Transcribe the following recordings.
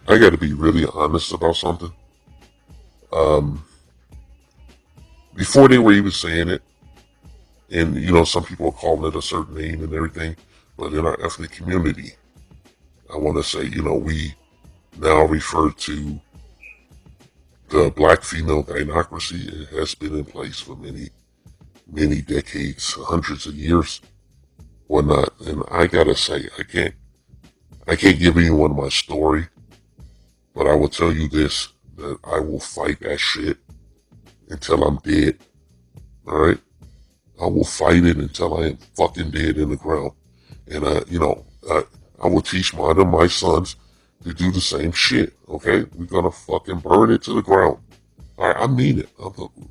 I got to be really honest about something. Um, Before they were even saying it, and some people are calling it a certain name and everything, but in our ethnic community, I want to say, we now refer to the black female gynocracy. It has been in place for many, many decades, hundreds of years, whatnot. And I gotta say, I can't give anyone my story, but I will tell you this: that I will fight that shit until I'm dead. All right, I will fight it until I am fucking dead in the ground. And I will teach my sons to do the same shit. Okay, we're gonna fucking burn it to the ground. All right, I mean it.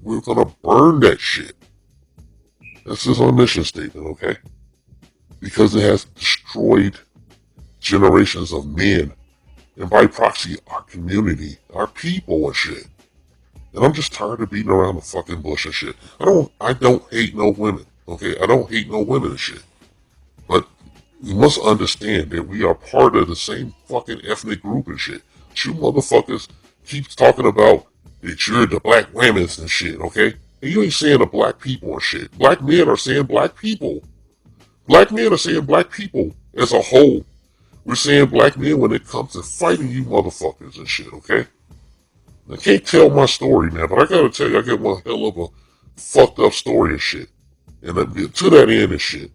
We're gonna burn that shit. This is our mission statement. Okay, because it has destroyed generations of men, and by proxy, our community, our people, and shit. And I'm just tired of beating around the fucking bush and shit. I don't hate no women. Okay, I don't hate no women and shit. But you must understand that we are part of the same fucking ethnic group and shit. You motherfuckers keep talking about that you're the black women and shit, okay? And you ain't saying the black people and shit. Black men are saying black people. Black men are saying black people as a whole. We're saying black men when it comes to fighting you motherfuckers and shit, okay? I can't tell my story, man, but I gotta tell you, I got one hell of a fucked up story and shit. And to that end and shit,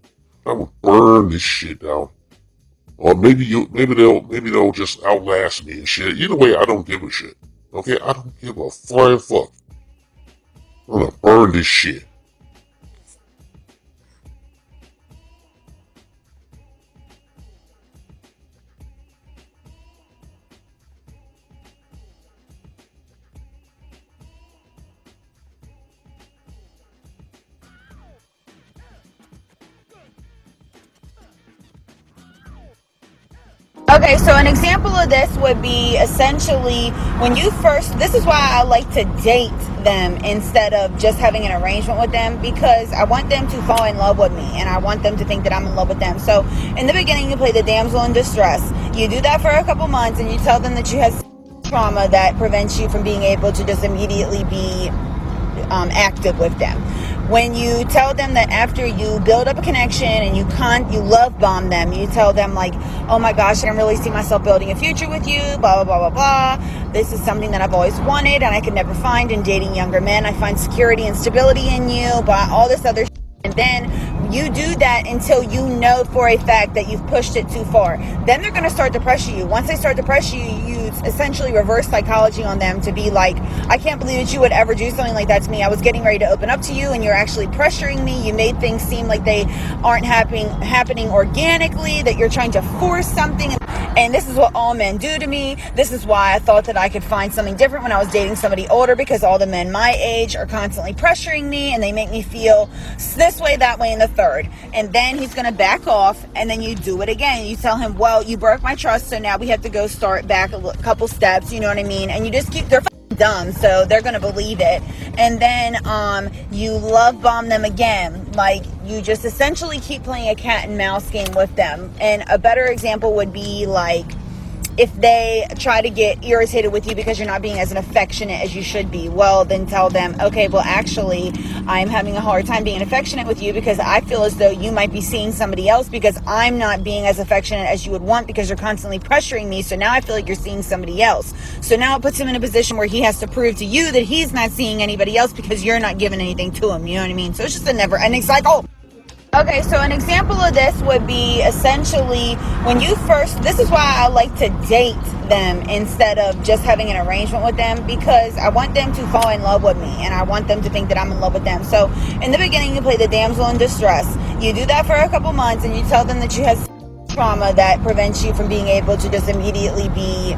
I will burn this shit down. Or maybe they'll just outlast me and shit. Either way, I don't give a shit. Okay, I don't give a flying fuck. I'm gonna burn this shit. Okay, so an example of this would be essentially when you first, this is why I like to date them instead of just having an arrangement with them, because I want them to fall in love with me and I want them to think that I'm in love with them. So in the beginning, you play the damsel in distress. You do that for a couple months and you tell them that you have trauma that prevents you from being able to just immediately be active with them. When you tell them that after you build up a connection and you love bomb them, you tell them like, oh my gosh, I can really see myself building a future with you, blah, blah, blah, blah, blah. This is something that I've always wanted and I could never find in dating younger men. I find security and stability in you, but all this other and then you do that until you know for a fact that you've pushed it too far. Then they're going to start to pressure you. Once they start to pressure you, you essentially reverse psychology on them to be like, I can't believe that you would ever do something like that to me. I was getting ready to open up to you and you're actually pressuring me. You made things seem like they aren't happening organically, that you're trying to force something. And this is what all men do to me. This is why I thought that I could find something different when I was dating somebody older, because all the men my age are constantly pressuring me and they make me feel this way, that way, and the third. And then he's going to back off and then you do it again. You tell him, well, you broke my trust, so now we have to go start back a couple steps, you know what I mean? And you just they're dumb, so they're gonna believe it. And then you love bomb them again. Like, you just essentially keep playing a cat and mouse game with them. And a better example would be like if they try to get irritated with you because you're not being as affectionate as you should be, well, then tell them, okay, well, actually, I'm having a hard time being affectionate with you because I feel as though you might be seeing somebody else because I'm not being as affectionate as you would want because you're constantly pressuring me. So now I feel like you're seeing somebody else. So now it puts him in a position where he has to prove to you that he's not seeing anybody else because you're not giving anything to him. You know what I mean? So it's just a never-ending cycle. Okay, so an example of this would be essentially when you first, this is why I like to date them instead of just having an arrangement with them, because I want them to fall in love with me and I want them to think that I'm in love with them. So in the beginning, you play the damsel in distress. You do that for a couple months and you tell them that you have trauma that prevents you from being able to just immediately be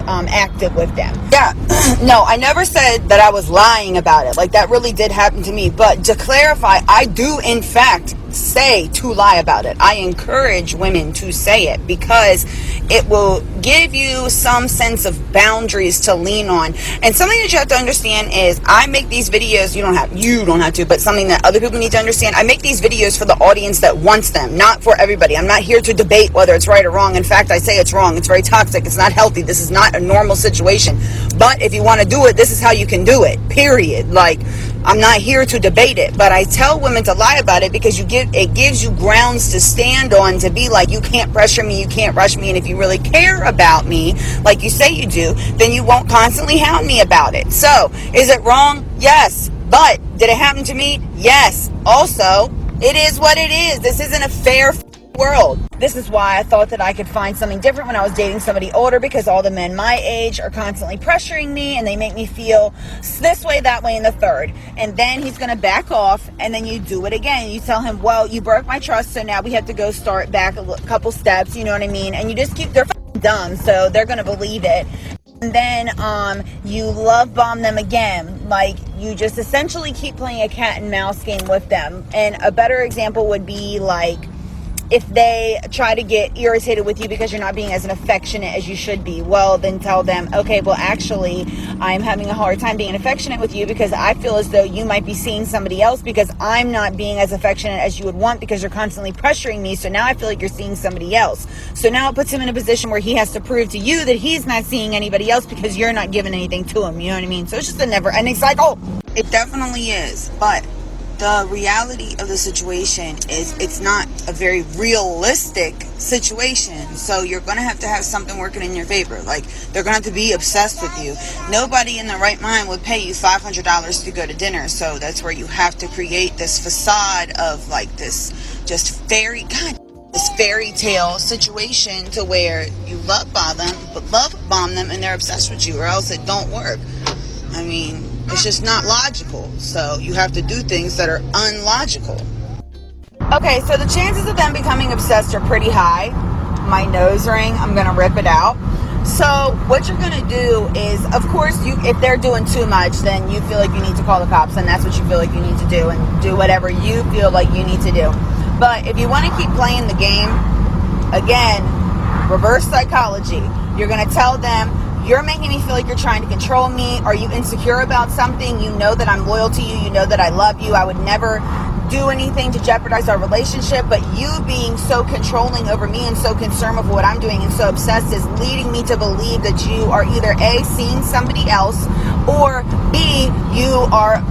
active with them. Yeah, no, I never said that I was lying about it. Like, that really did happen to me. But to clarify, I do, in fact, say to lie about it. I encourage women to say it because it will give you some sense of boundaries to lean on. And something that you have to understand is I make these videos, you don't have to, but something that other people need to understand. I make these videos for the audience that wants them, not for everybody. I'm not here to debate whether it's right or wrong. In fact, I say it's wrong. It's very toxic. It's not healthy. This is not a normal situation. But if you want to do it, this is how you can do it. Period. Like, I'm not here to debate it, but I tell women to lie about it because it gives you grounds to stand on, to be like, you can't pressure me, you can't rush me, and if you really care about me, like you say you do, then you won't constantly hound me about it. So, is it wrong? Yes. But, did it happen to me? Yes. Also, it is what it is. This isn't a fair world. This is why I thought that I could find something different when I was dating somebody older, because all the men my age are constantly pressuring me and they make me feel this way, that way, and the third. And then he's going to back off, and then you do it again. You tell him, well, you broke my trust, so now we have to go start back a couple steps, you know what I mean? And you just they're dumb, so they're going to believe it. And then you love bomb them again. Like, you just essentially keep playing a cat and mouse game with them. And a better example would be like, if they try to get irritated with you because you're not being as affectionate as you should be, well, then tell them, okay, well, actually, I'm having a hard time being affectionate with you because I feel as though you might be seeing somebody else because I'm not being as affectionate as you would want because you're constantly pressuring me. So now I feel like you're seeing somebody else. So now it puts him in a position where he has to prove to you that he's not seeing anybody else because you're not giving anything to him. You know what I mean? So it's just a never-ending cycle. It definitely is, but the reality of the situation is it's not a very realistic situation. So you're going to have something working in your favor. Like, they're going to have to be obsessed with you. Nobody in their right mind would pay you $500 to go to dinner. So that's where you have to create this facade of like this just fairy tale situation to where you love bomb them and they're obsessed with you, or else it don't work. I mean, it's just not logical. So you have to do things that are unlogical. Okay, so the chances of them becoming obsessed are pretty high. My nose ring, I'm going to rip it out. So what you're going to do is, of course, if they're doing too much, then you feel like you need to call the cops, and that's what you feel like you need to do, and do whatever you feel like you need to do. But if you want to keep playing the game, again, reverse psychology. You're going to tell them, you're making me feel like you're trying to control me. Are you insecure about something? You know that I'm loyal to you. You know that I love you. I would never do anything to jeopardize our relationship, but you being so controlling over me and so concerned with what I'm doing and so obsessed is leading me to believe that you are either A, seeing somebody else, or B, you are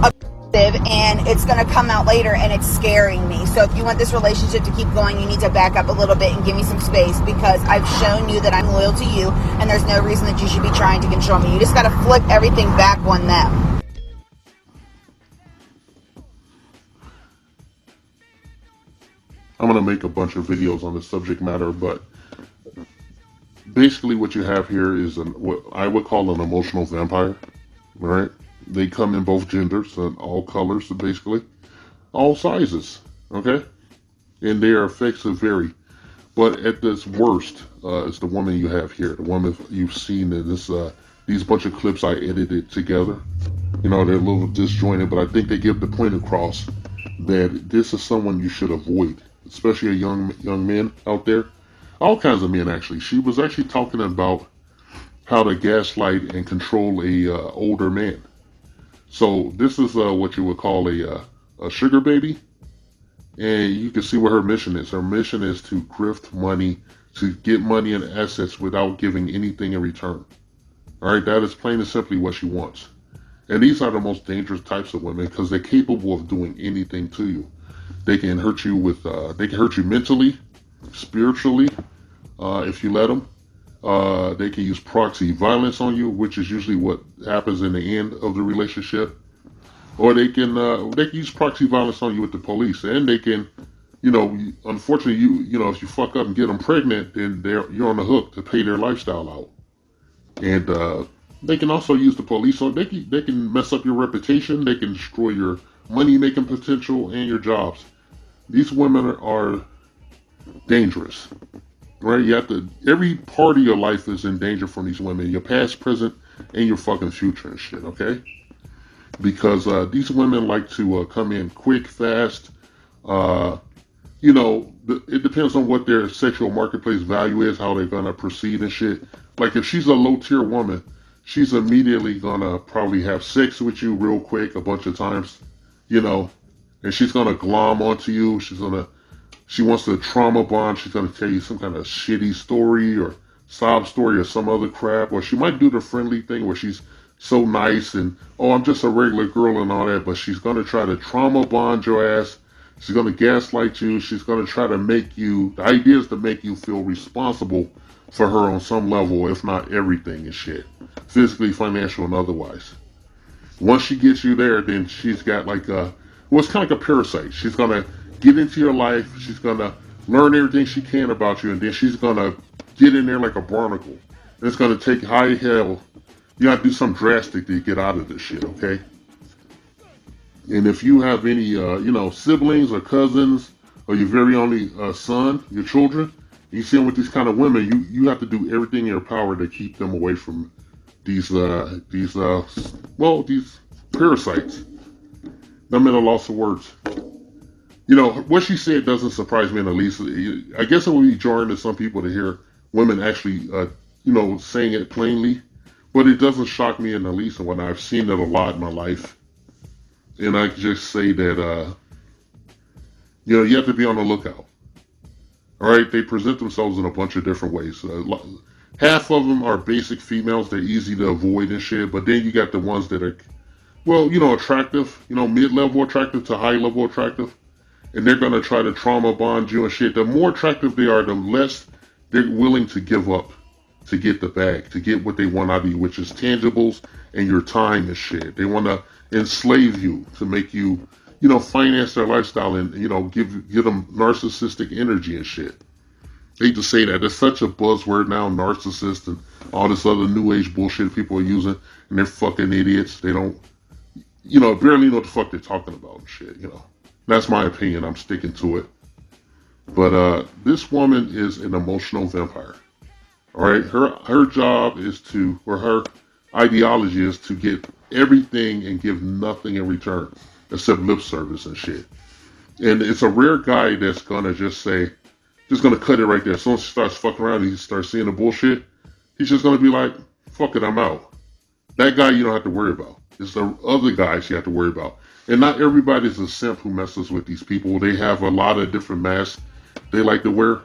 and it's going to come out later and it's scaring me. So if you want this relationship to keep going, you need to back up a little bit and give me some space, because I've shown you that I'm loyal to you and there's no reason that you should be trying to control me. You just got to flip everything back on them. I'm going to make a bunch of videos on this subject matter, but basically what you have here is what I would call an emotional vampire, right? They come in both genders and all colors, basically, all sizes, okay? And their effects vary. But at this worst, is the woman you have here, the woman you've seen in these bunch of clips I edited together. You know, they're a little disjointed, but I think they give the point across that this is someone you should avoid, especially a young man out there. All kinds of men, actually. She was actually talking about how to gaslight and control a older man. So this is what you would call a sugar baby. And you can see what her mission is. Her mission is to grift money, to get money and assets without giving anything in return. All right, that is plain and simply what she wants. And these are the most dangerous types of women because they're capable of doing anything to you. They can hurt you they can hurt you mentally, spiritually, if you let them. They can use proxy violence on you, which is usually what happens in the end of the relationship. Or they can use proxy violence on you with the police, and they can, unfortunately, if you fuck up and get them pregnant, then you're on the hook to pay their lifestyle out. And they can also use the police, so they can mess up your reputation, they can destroy your money making potential and your jobs. These women are dangerous. Right, every part of your life is in danger from these women, your past, present, and your fucking future and shit, okay? Because these women like to come in quick, fast, it depends on what their sexual marketplace value is, how they're gonna proceed and shit. Like if she's a low tier woman, she's immediately gonna probably have sex with you real quick a bunch of times, you know, and she's gonna glom onto you. She wants to trauma bond. She's gonna tell you some kind of shitty story or sob story or some other crap, or she might do the friendly thing where she's so nice and oh, I'm just a regular girl and all that, but she's gonna try to trauma bond your ass. She's gonna gaslight you. She's gonna try to make you. The idea is to make you feel responsible for her on some level, if not everything and shit, physically, financial, and otherwise. Once she gets you there, then she's got like a, well, it's kind of like a parasite. She's gonna get into your life. She's gonna learn everything she can about you, and then she's gonna get in there like a barnacle. And it's gonna take high hell. You gotta do something drastic to get out of this shit, okay? And if you have any, siblings or cousins, or your very only son, your children, you see them with these kind of women, you have to do everything in your power to keep them away from these parasites. I'm at a loss of words. What she said doesn't surprise me in the least. I guess it would be jarring to some people to hear women actually, saying it plainly, but it doesn't shock me in the least. And when I've seen it a lot in my life, and I just say that, you have to be on the lookout. All right, they present themselves in a bunch of different ways. Half of them are basic females; they're easy to avoid and shit. But then you got the ones that are, well, attractive, mid-level attractive to high-level attractive, and they're gonna try to trauma bond you and shit. The more attractive they are, the less they're willing to give up to get the bag, to get what they want out of you, which is tangibles and your time and shit. They want to enslave you to make you, finance their lifestyle and, give them narcissistic energy and shit. I hate to say that. It's such a buzzword now, narcissist and all this other new age bullshit people are using, and they're fucking idiots. They don't, barely know what the fuck they're talking about and shit. That's my opinion. I'm sticking to it. But this woman is an emotional vampire. All right, her job is to, or her ideology is to get everything and give nothing in return except lip service and shit. And it's a rare guy that's gonna just gonna cut it right there. As soon as he starts fucking around, he starts seeing the bullshit. He's just gonna be like, "Fuck it, I'm out." That guy you don't have to worry about. It's the other guys you have to worry about. And not everybody's a simp who messes with these people. They have a lot of different masks they like to wear.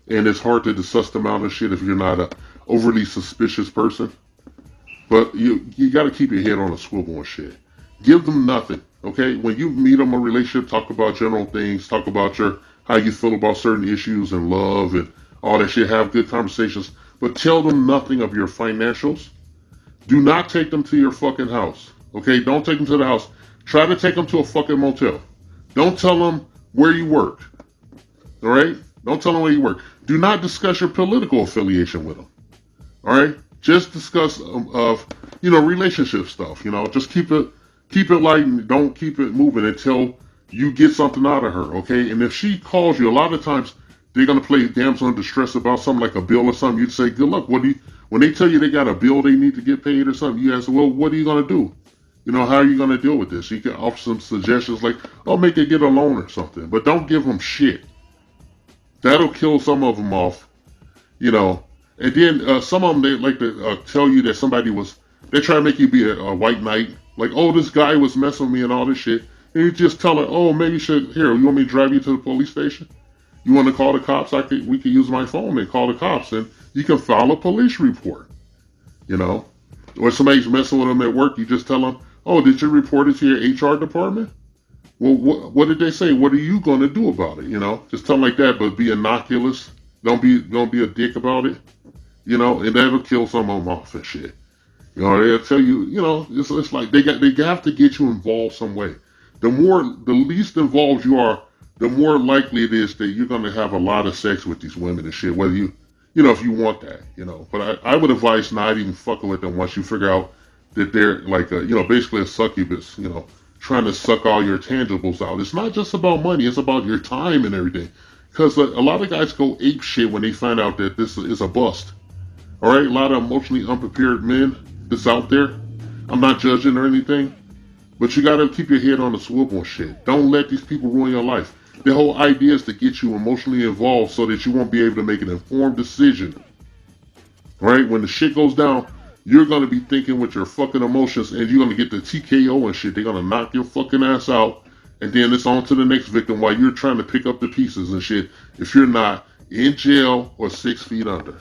And it's hard to suss them out and shit if you're not a overly suspicious person. But you got to keep your head on a swivel and shit. Give them nothing, okay? When you meet them in a relationship, talk about general things, talk about how you feel about certain issues and love and all that shit. Have good conversations, but tell them nothing of your financials. Do not take them to your fucking house, okay? Don't take them to the house. Try to take them to a fucking motel. Don't tell them where you work, all right? Don't tell them where you work. Do not discuss your political affiliation with them. All right? Just discuss relationship stuff. Just keep it light and don't keep it moving until you get something out of her. Okay? And if she calls you, a lot of times they're gonna play damsel in distress about something like a bill or something. You'd say, "Good luck." When they tell you they got a bill they need to get paid or something, you ask, "Well, what are you gonna do? How are you gonna deal with this?" You can offer some suggestions like, "Oh, make it get a loan or something," but don't give them shit. That'll kill some of them off, And then some of them, they like to tell you that they try to make you be a white knight. Like, oh, this guy was messing with me and all this shit. And you just tell her, oh, maybe you want me to drive you to the police station? You want to call the cops? We could use my phone and call the cops and you can file a police report, Or somebody's messing with them at work, you just tell them, oh, did you report it to your HR department? Well, what did they say? What are you going to do about it? Just tell them like that, but be innocuous. Don't be a dick about it. And that'll kill some of them off and shit. They'll tell you, it's like they have to get you involved some way. The least involved you are, the more likely it is that you're going to have a lot of sex with these women and shit, whether if you want that, But I would advise not even fucking with them once you figure out that they're like basically a succubus, trying to suck all your tangibles out. It's not just about money, it's about your time and everything. Because a lot of guys go ape shit when they find out that this is a bust. All right, a lot of emotionally unprepared men that's out there. I'm not judging or anything, but you got to keep your head on the swivel and shit. Don't let these people ruin your life. The whole idea is to get you emotionally involved so that you won't be able to make an informed decision. Right? When the shit goes down, you're gonna be thinking with your fucking emotions, and you're gonna get the TKO and shit. They're gonna knock your fucking ass out, and then it's on to the next victim while you're trying to pick up the pieces and shit. If you're not in jail or 6 feet under.